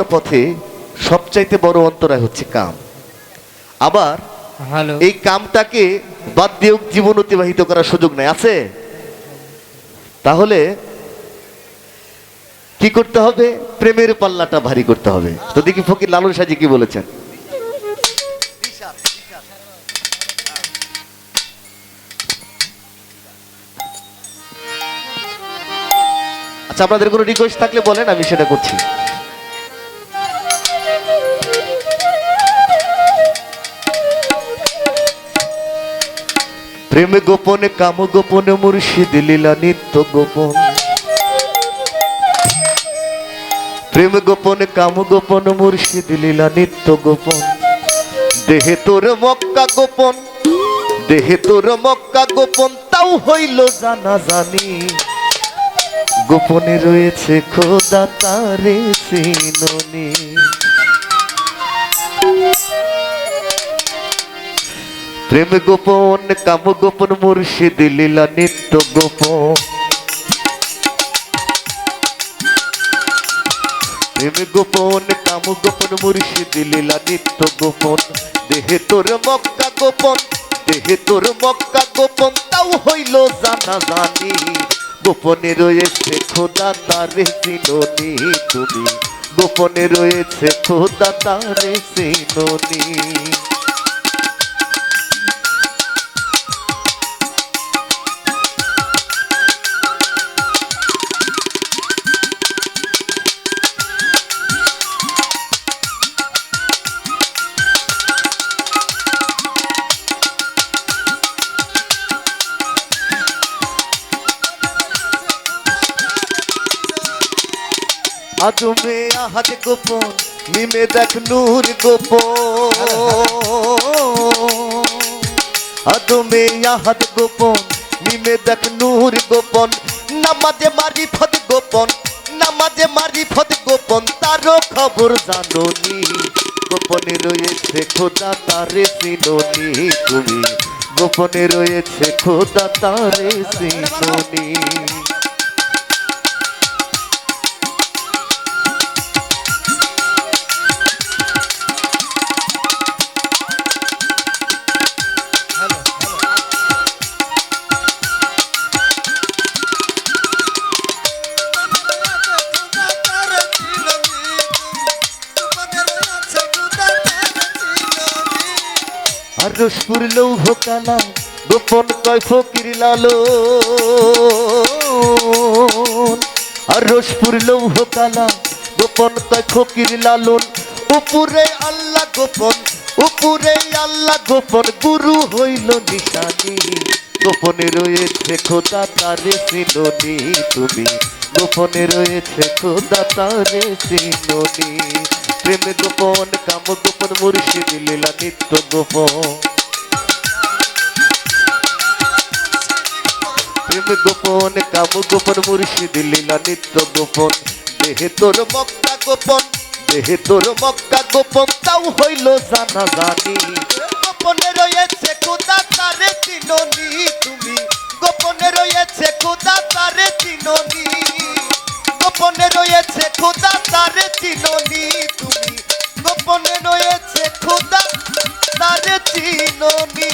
পথে সবচাইতে বড় অন্তরায় হচ্ছে কাম। আবার এই কামটাকে বাদ দিয়েও জীবন অতিবাহিত করার সুযোগ নাই আছে। তাহলে কি করতে হবে? প্রেমের পাল্লাটা ভারী করতে হবে। তো দেখি ফকির লালন সাজি কি বলেছেন। আচ্ছা, আপনাদের কোনো রিকোয়েস্ট থাকলে বলেন, আমি সেটা করছি। প্রেম গোপনে কাম গোপনে মুর্শিদ লীলা নিত্য গোপন। প্রেম গোপনে কাম গোপন মুর্শিদ লীলা নিত্য গোপন। দেহে তোর মক্কা গোপন, দেহে তোর মক্কা গোপন, তাও হইল জানা জানি। গোপনে রয়েছে খোদা তারে চিননি। প্রেম গোপন কাম গোপন মুর্শিদ লীলা নিত্য গোপন। প্রেম গোপন কাম গোপন মুর্শিদ লীলা নিত্য গোপন। দেহে তোর মক্কা গোপন, দেহে তোর মক্কা গোপন, তাও হইল জানা জানি। গোপনে রয়েছে খোদা তারে চিননি তুমি। গোপনে রয়েছে খোদা তারে চিননি। আদমে আহাদ গোপন, মিমে দেখ নূর গোপন। আদমে আহাদ গোপন, মিমে দেখ নূর গোপন। নামাজে মারিফত গোপন, নামাজে মারিফত গোপন, তারও খবর জানোনি। গোপনে রয়েছে খোদা তারে চিননি তুমি। গোপনে রয়েছে খোদা তারে চিননি। আর রসপুর লৌহ কালা গোপন কয় ফকির লালন। আর রসপুর লৌহ কালা গোপন কয় ফকির লালন। উপরে আল্লাহ গোপন, উপরে আল্লাহ গোপন, গুরু হইল নিশানি। গোপনে রয়েছে খোদা তারে চিননি তুমি। গোপনে রয়েছে খোদা তারে চিননি। প্রেম গোপন কাম গোপন মুর্শিদ লীলা নিত্য গোপন। প্রেম গোপন কাম গোপন মুর্শিদ লীলা নিত্য গোপন। দেহে তোর মক্কা গোপন, দেহে তোর মক্কা গোপন, তাও হইল জানা জানি। গোপনে রয়েছে খোদা তারে চিননি তুমি। গোপনে রয়েছে খোদা তারে চিননি। গোপনে রয়েছে খোদা তারে চিননি তুমি। গোপনে রয়েছে খোদা তারে চিননি।